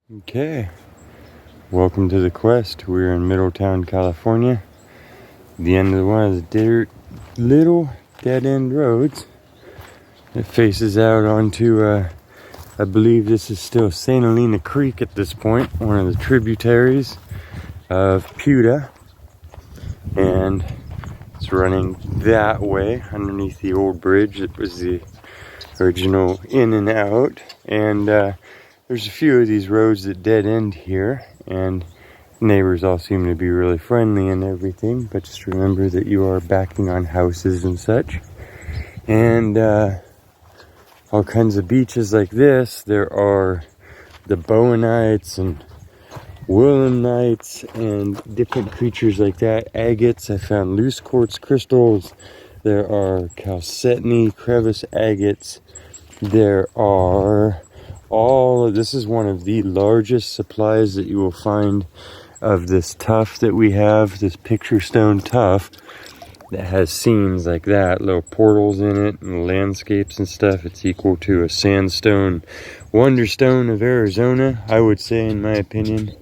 Okay, welcome to the quest. We're in Middletown, California. The end of one of the little dead-end roads. It faces out onto, I believe this is still Se.7 Creek at this point, one of the tributaries of Puda. And it's running that way underneath the old bridge that was the original in and out. And there's a few of these roads that dead end here, and neighbors all seem to be really friendly and everything, but just remember that you are backing on houses and such. And all kinds of beaches like this. There are the bowenites and willemnites and different creatures like that. Agates, I found loose quartz crystals. There are chalcedony crevice agates. There are this is one of the largest supplies that you will find of this tuff that we have, this picture stone tuff that has seams like that, little portals in it and landscapes and stuff. It's equal to a sandstone wonderstone of Arizona, I would say, in my opinion.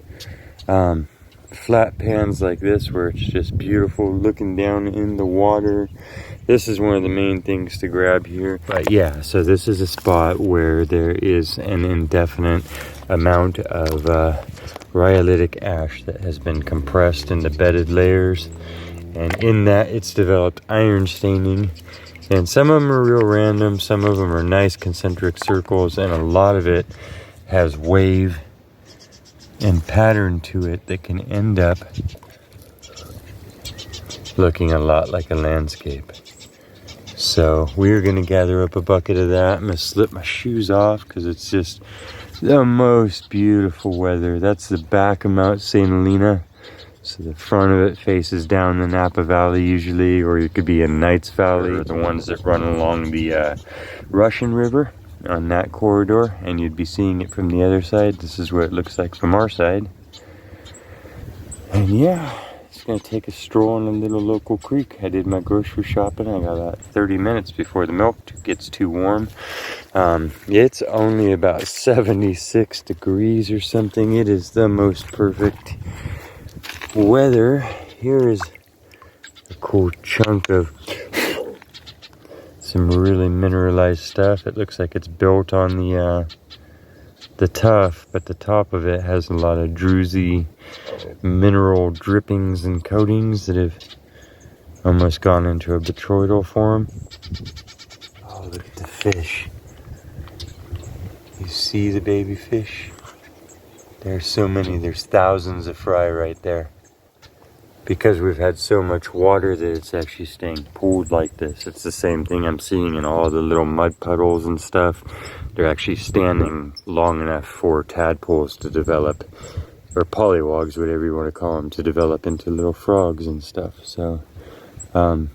Flat pans like this where it's just beautiful looking down in the water. This is one of the main things to grab here. But yeah, so this is a spot where there is an indefinite amount of rhyolitic ash that has been compressed into bedded layers. And in that, it's developed iron staining. And some of them are real random. Some of them are nice concentric circles. And a lot of it has wave and pattern to it that can end up looking a lot like a landscape. So we're going to gather up a bucket of that. I'm going to slip my shoes off because it's just the most beautiful weather. That's the back of Mount St. Helena. So the front of it faces down the Napa Valley usually, or it could be in Knights Valley, or the ones that run along the Russian River on that corridor, and you'd be seeing it from the other side. This is what it looks like from our side. And yeah, just gonna take a stroll on a little local creek. I did my grocery shopping. I got about 30 minutes before the milk gets too warm. It's only about 76 degrees or something. It is the most perfect weather. Here is a cool chunk of some really mineralized stuff. It looks like it's built on the tuff, but the top of it has a lot of druzy mineral drippings and coatings that have almost gone into a botryoidal form. Oh, look at the fish. You see the baby fish? There's so many. There's thousands of fry right there. Because we've had so much water that it's actually staying pooled like this. It's the same thing I'm seeing in all the little mud puddles and stuff. They're actually standing long enough for tadpoles to develop, or pollywogs, whatever you want to call them, to develop into little frogs and stuff. So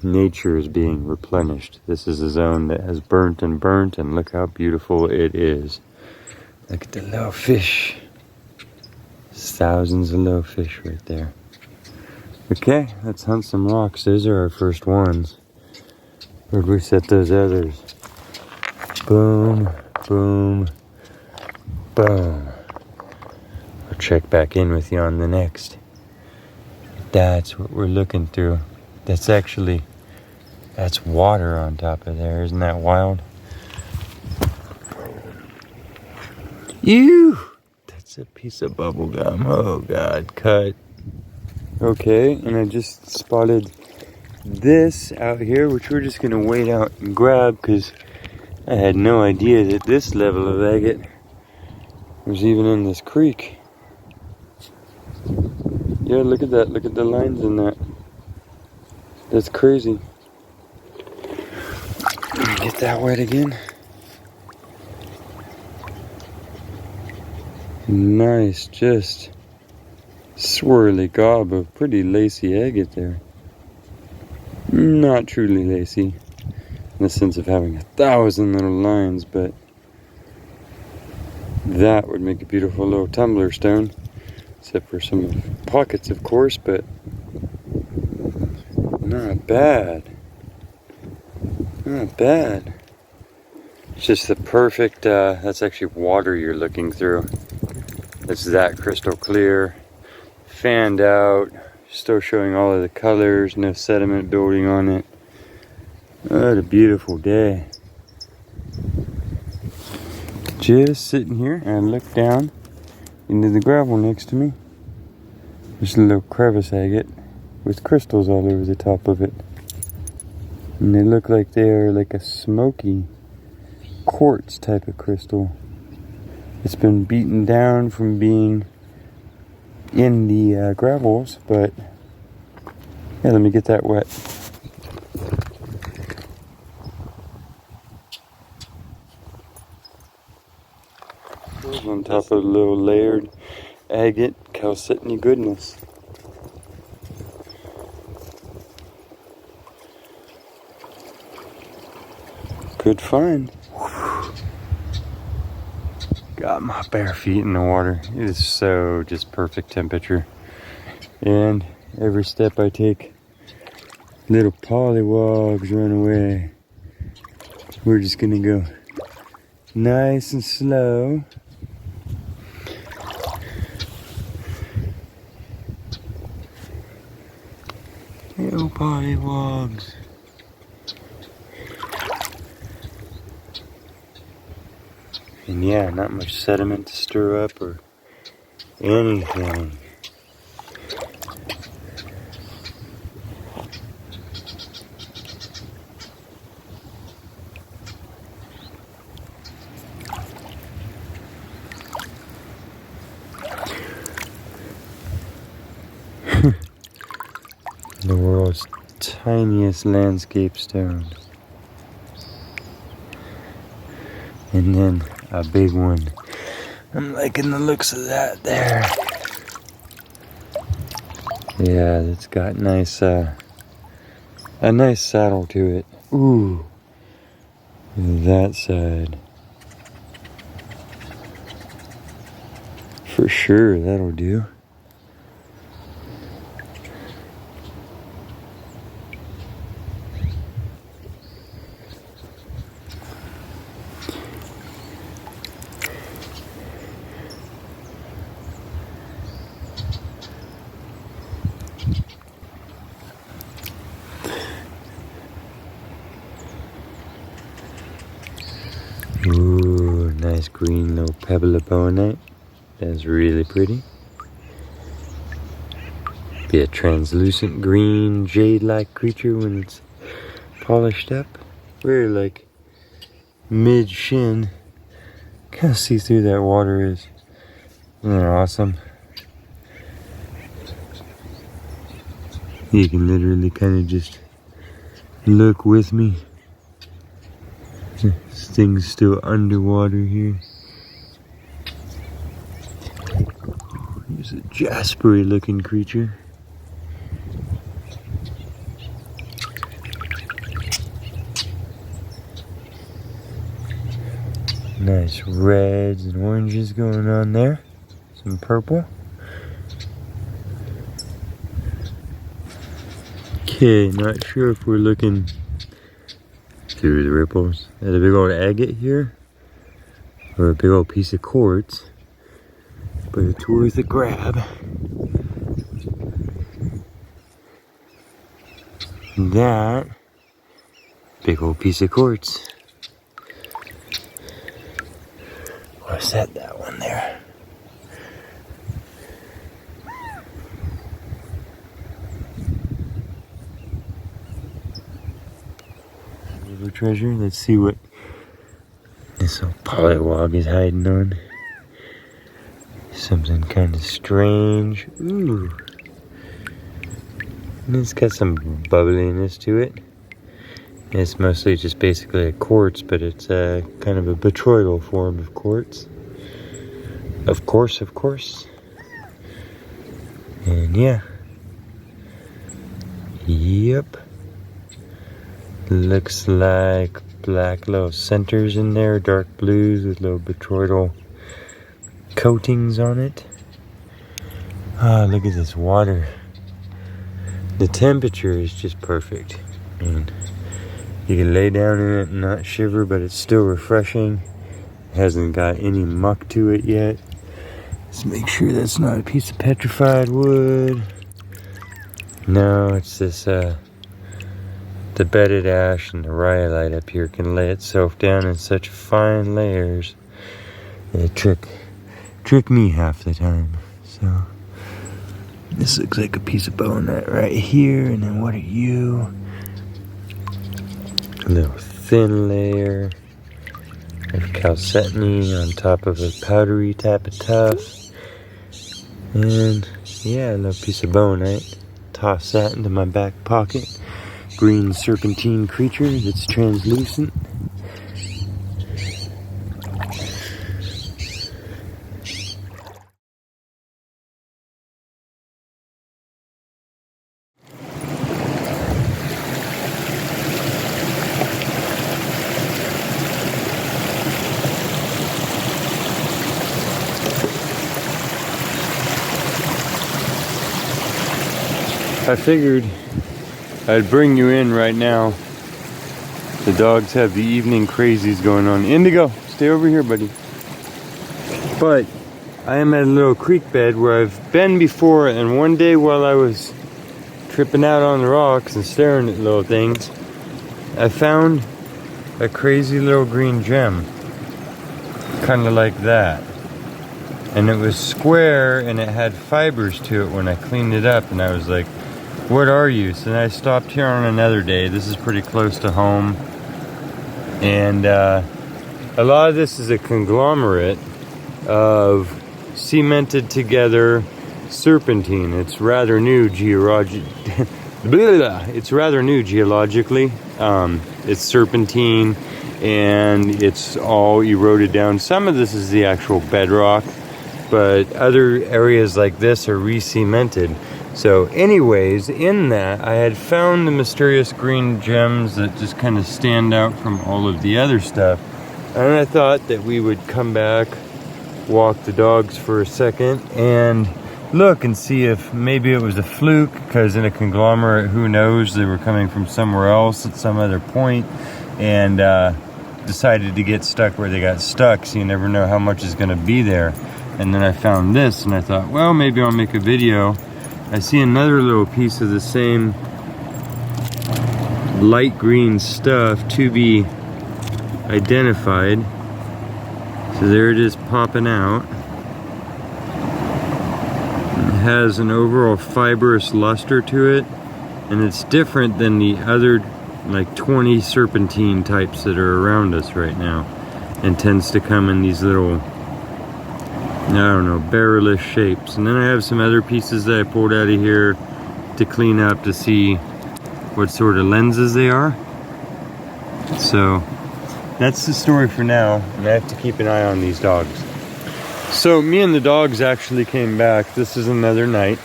nature is being replenished. This is a zone that has burnt, and look how beautiful it is. Look at the little fish. There's thousands of little fish right there. Okay, let's hunt some rocks. Those are our first ones. Where'd we set those others? Boom, boom, boom. I'll check back in with you on the next. That's what we're looking through. That's water on top of there. Isn't that wild? Ew! That's a piece of bubble gum. Oh God, cut. Okay, and I just spotted this out here, which we're just going to wait out and grab because I had no idea that this level of agate was even in this creek. Yeah, look at that. Look at the lines in that. That's crazy. Get that wet again. Nice, just swirly gob of pretty lacy agate there. Not truly lacy in the sense of having 1,000 little lines, but that would make a beautiful little tumbler stone, except for some pockets, of course, but not bad. Not bad. It's just the perfect, that's actually water you're looking through. It's that crystal clear, fanned out, still showing all of the colors, no sediment building on it. What a beautiful day. Just sitting here and look down into the gravel next to me. There's a little crevice agate with crystals all over the top of it. And they look like they are like a smoky quartz type of crystal. It's been beaten down from being in the gravels, but yeah, let me get that wet. On top of a little layered agate calcitiny goodness. Good find. Got my bare feet in the water. It is so just perfect temperature. And every step I take, little pollywogs run away. We're just gonna go nice and slow. Little pollywogs. And yeah, not much sediment to stir up or anything. The world's tiniest landscape stone. And then a big one. I'm liking the looks of that there. Yeah, it's got nice, a nice saddle to it. Ooh, that side. For sure, that'll do. Ooh, nice green little pebble of bonite. That's really pretty. Be a translucent green jade-like creature when it's polished up. Very like mid-shin. Kind of see through that water is. Isn't that awesome? You can literally kind of just look with me. This thing's still underwater here. Here's a jaspery looking creature. Nice reds and oranges going on there. Some purple. Okay, not sure if we're looking through the ripples at a big old agate here or a big old piece of quartz, but it's worth a grab. That big old piece of quartz. What's that one there? Little treasure. Let's see what this little pollywog is hiding on. Something kind of strange. Ooh. And it's got some bubbliness to it. It's mostly just basically a quartz, but it's a kind of a botryoidal form of quartz. Of course. And yeah. Yep. Looks like black little centers in there, dark blues with little botryoidal coatings on it. Ah, look at this water. The temperature is just perfect. And you can lay down in it and not shiver, but it's still refreshing. It hasn't got any muck to it yet. Let's make sure that's not a piece of petrified wood. No, it's this, the bedded ash and the rhyolite up here can lay itself down in such fine layers. It trick me half the time. So, this looks like a piece of bone right here, and then what are you? A little thin layer of chalcedony on top of a powdery type of tuff. And yeah, a little piece of bone, right? Toss that into my back pocket. Green serpentine creature that's translucent. I figured I'd bring you in right now. The dogs have the evening crazies going on. Indigo, stay over here, buddy. But I am at a little creek bed where I've been before, and one day while I was tripping out on the rocks and staring at little things, I found a crazy little green gem. Kind of like that. And it was square and it had fibers to it when I cleaned it up, and I was like, what are you? So then I stopped here on another day. This is pretty close to home. And a lot of this is a conglomerate of cemented together serpentine. It's rather new geologically. It's serpentine and it's all eroded down. Some of this is the actual bedrock, but other areas like this are re-cemented. So anyways, in that, I had found the mysterious green gems that just kind of stand out from all of the other stuff. And I thought that we would come back, walk the dogs for a second, and look and see if maybe it was a fluke, because in a conglomerate, who knows, they were coming from somewhere else at some other point, and decided to get stuck where they got stuck, so you never know how much is going to be there. And then I found this, and I thought, well, maybe I'll make a video. I see another little piece of the same light green stuff to be identified. So there it is popping out. It has an overall fibrous luster to it, and it's different than the other like 20 serpentine types that are around us right now, and tends to come in these little, I don't know, barrel-ish shapes. And then I have some other pieces that I pulled out of here to clean up to see what sort of lenses they are. So that's the story for now, and I have to keep an eye on these dogs. So me and the dogs actually came back. This is another night.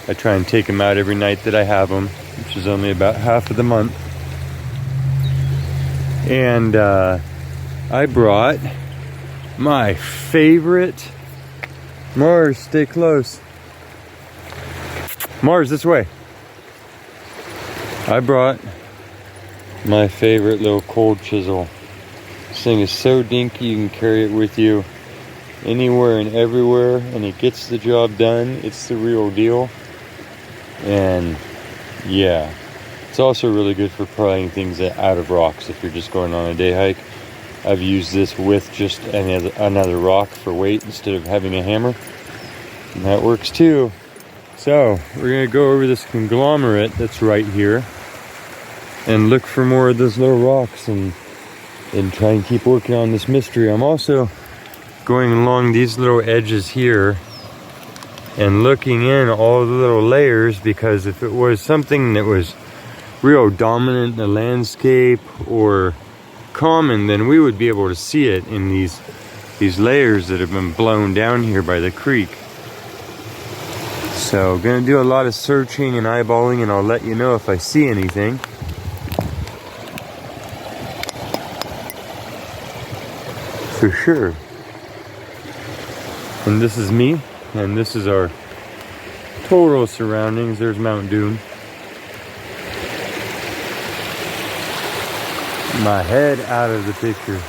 I try and take them out every night that I have them, which is only about half of the month. And I brought my favorite, Mars, stay close. Mars, this way. I brought my favorite little cold chisel. This thing is so dinky, you can carry it with you anywhere and everywhere, and it gets the job done. It's the real deal. And yeah, it's also really good for prying things out of rocks if you're just going on a day hike. I've used this with just another rock for weight instead of having a hammer, and that works too. So we're gonna go over this conglomerate that's right here and look for more of those little rocks and try and keep working on this mystery. I'm also going along these little edges here and looking in all the little layers, because if it was something that was real dominant in the landscape or common, then we would be able to see it in these layers that have been blown down here by the creek. So gonna do a lot of searching and eyeballing, and I'll let you know if I see anything. For sure. And this is me, and this is our total surroundings. There's Mount Doom. My head out of the picture.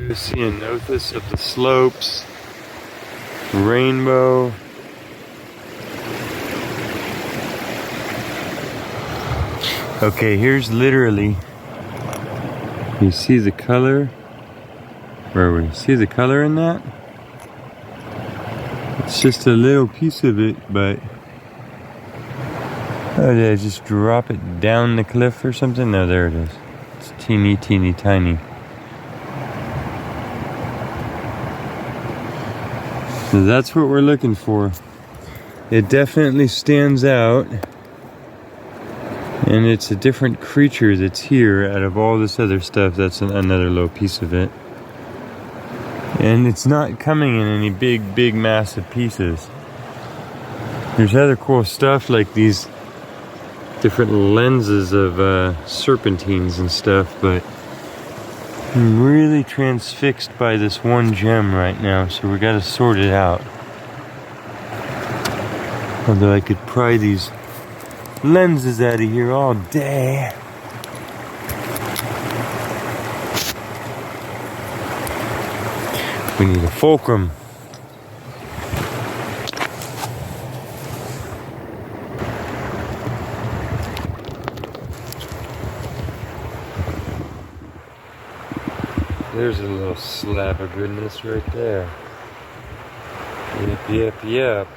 Go see a notice of the slopes, rainbow. Okay, here's literally, you see the color? Where we see the color in that? It's just a little piece of it, but oh, did I just drop it down the cliff or something? No, there it is. It's teeny, teeny, tiny. So that's what we're looking for. It definitely stands out. And it's a different creature that's here out of all this other stuff. That's another little piece of it. And it's not coming in any big, massive pieces. There's other cool stuff like these different lenses of serpentines and stuff, but I'm really transfixed by this one gem right now, so we gotta sort it out. Although I could pry these lenses out of here all day. We need a fulcrum. There's a little slab of goodness right there. Yep.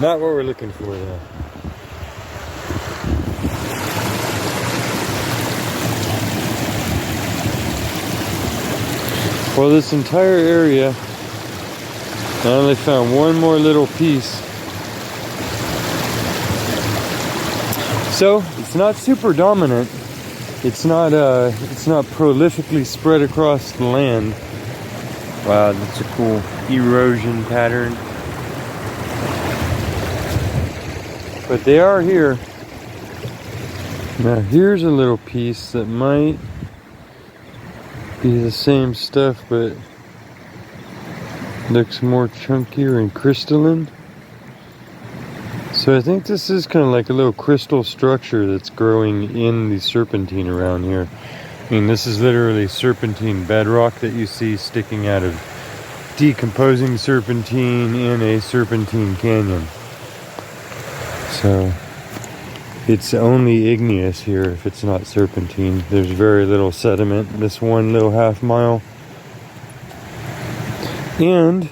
Not what we're looking for though. Well, this entire area, I only found one more little piece. So, it's not super dominant. It's not prolifically spread across the land. Wow, that's a cool erosion pattern. But they are here. Now here's a little piece that might be the same stuff, but looks more chunkier and crystalline. So I think this is kind of like a little crystal structure that's growing in the serpentine around here. I mean, this is literally serpentine bedrock that you see sticking out of decomposing serpentine in a serpentine canyon. So it's only igneous here if it's not serpentine. There's very little sediment in this one little half mile. And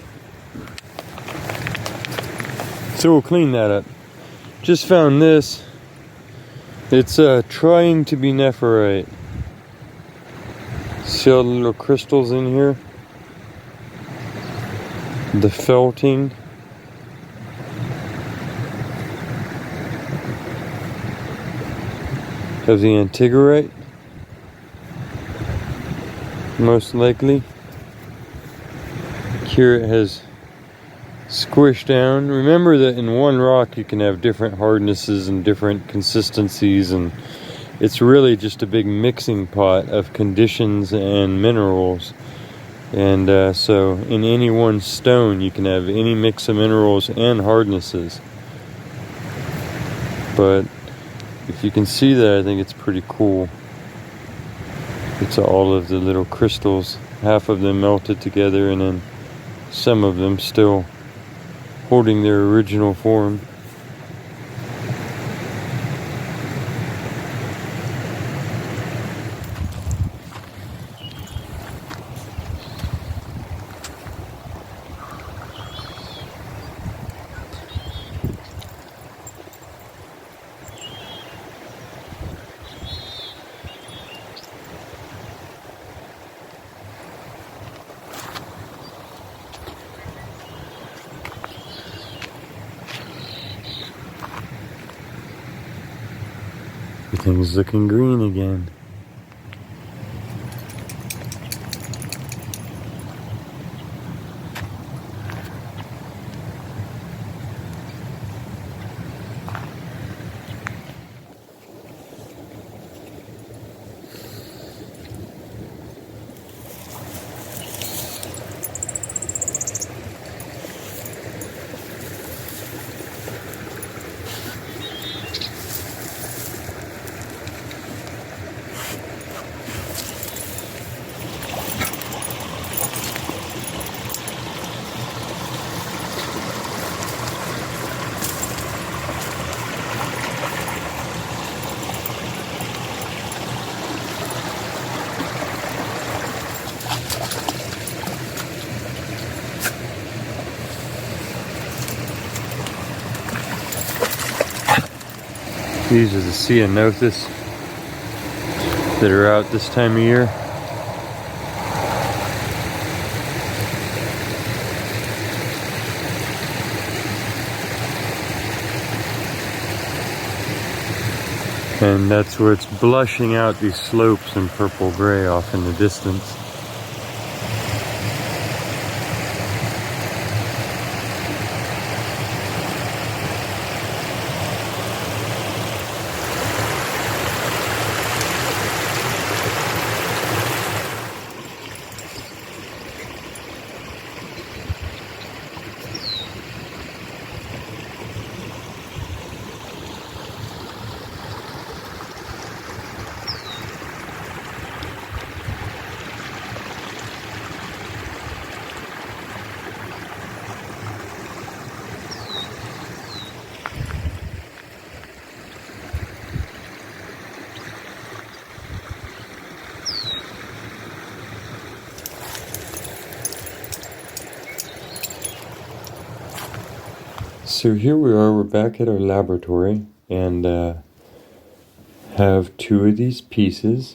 so we'll clean that up. Just found this. It's trying to be nephrite. See all the little crystals in here? The felting. Of the antigerite. Most likely. Here it has squished down. Remember that in one rock you can have different hardnesses and different consistencies, and it's really just a big mixing pot of conditions and minerals. And so in any one stone you can have any mix of minerals and hardnesses. But if you can see that, I think it's pretty cool. It's all of the little crystals, half of them melted together and then some of them still holding their original form. Everything's looking green again. These are the ceanothus that are out this time of year. And that's what's blushing out these slopes in purple gray off in the distance. So here we are, we're back at our laboratory and have 2 of these pieces.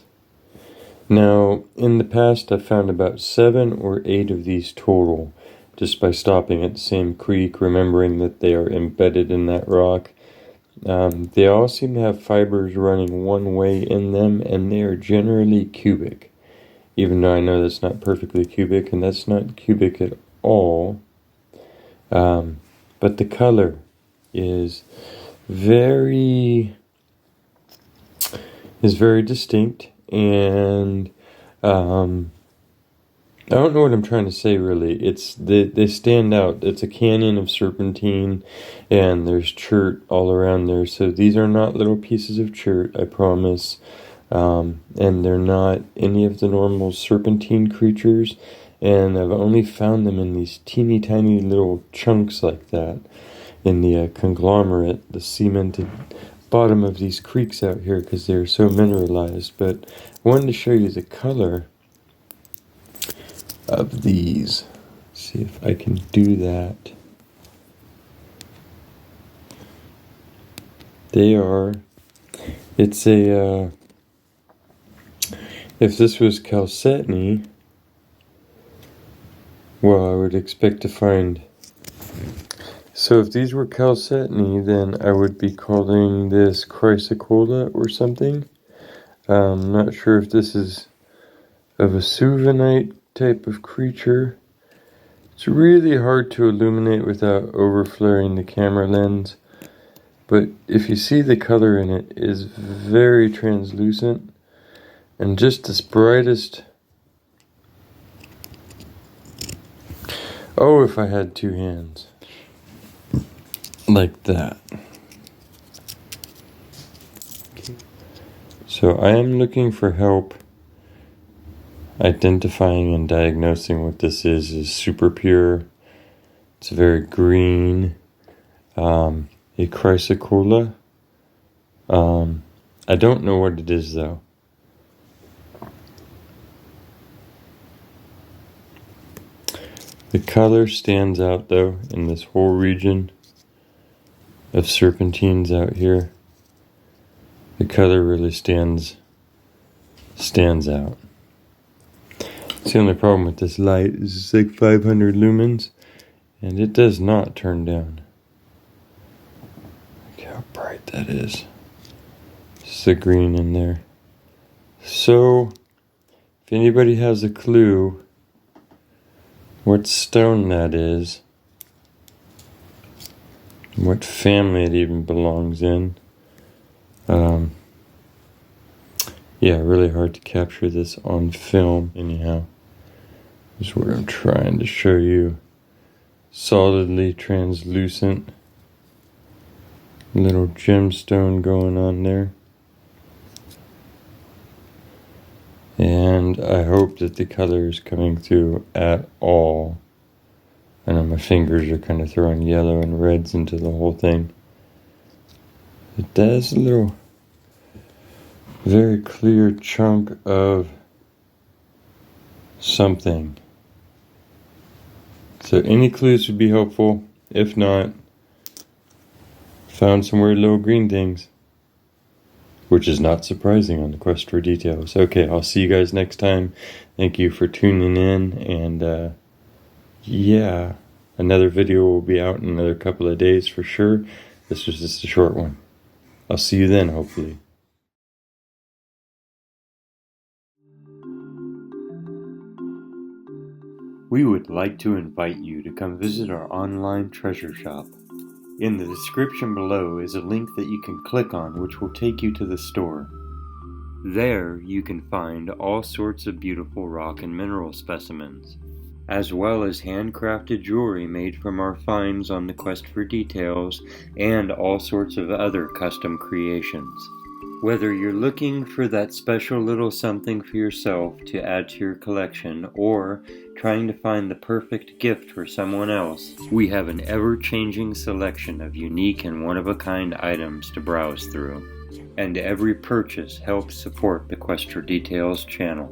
Now, in the past I've found about 7 or 8 of these total, just by stopping at the same creek, remembering that they are embedded in that rock. They all seem to have fibers running one way in them, and they are generally cubic. Even though I know that's not perfectly cubic, and that's not cubic at all. But the color is very distinct, and I don't know what I'm trying to say really. They stand out. It's a canyon of serpentine, and there's chert all around there. So these are not little pieces of chert, I promise. And they're not any of the normal serpentine creatures. And I've only found them in these teeny tiny little chunks like that in the conglomerate, the cemented bottom of these creeks out here, because they're so mineralized. But I wanted to show you the color of these. See if I can do that. It's a, if this was chalcedony, well, I would expect to find... So if these were chalcedony, then I would be calling this chrysocolla or something. I'm not sure if this is of a suvenite type of creature. It's really hard to illuminate without overflaring the camera lens. But if you see, the color in it is very translucent and just as brightest. Oh, if I had 2 hands. Like that. So I am looking for help identifying and diagnosing what this is super pure. It's very green. A chrysocolla. I don't know what it is though. The color stands out though in this whole region of serpentines out here. The color really stands out. It's the only problem with this light is it's like 500 lumens and it does not turn down. Look how bright that is. Just the green in there. So, if anybody has a clue what stone that is, what family it even belongs in. Yeah, really hard to capture this on film. Anyhow, this is what I'm trying to show you. Solidly translucent. Little gemstone going on there. And I hope that the color is coming through at all. I know my fingers are kind of throwing yellow and reds into the whole thing. But that's a little very clear chunk of something. So any clues would be helpful. If not, found some weird little green things. which is not surprising on the quest for details. Okay, I'll see you guys next time. Thank you for tuning in, and yeah, another video will be out in another couple of days for sure. This was just a short one. I'll see you then, hopefully. We would like to invite you to come visit our online treasure shop. In the description below is a link that you can click on, which will take you to the store. There you can find all sorts of beautiful rock and mineral specimens, as well as handcrafted jewelry made from our finds on the quest for details, and all sorts of other custom creations. Whether you're looking for that special little something for yourself to add to your collection, or trying to find the perfect gift for someone else, we have an ever-changing selection of unique and one-of-a-kind items to browse through, and every purchase helps support the Quest for Details channel.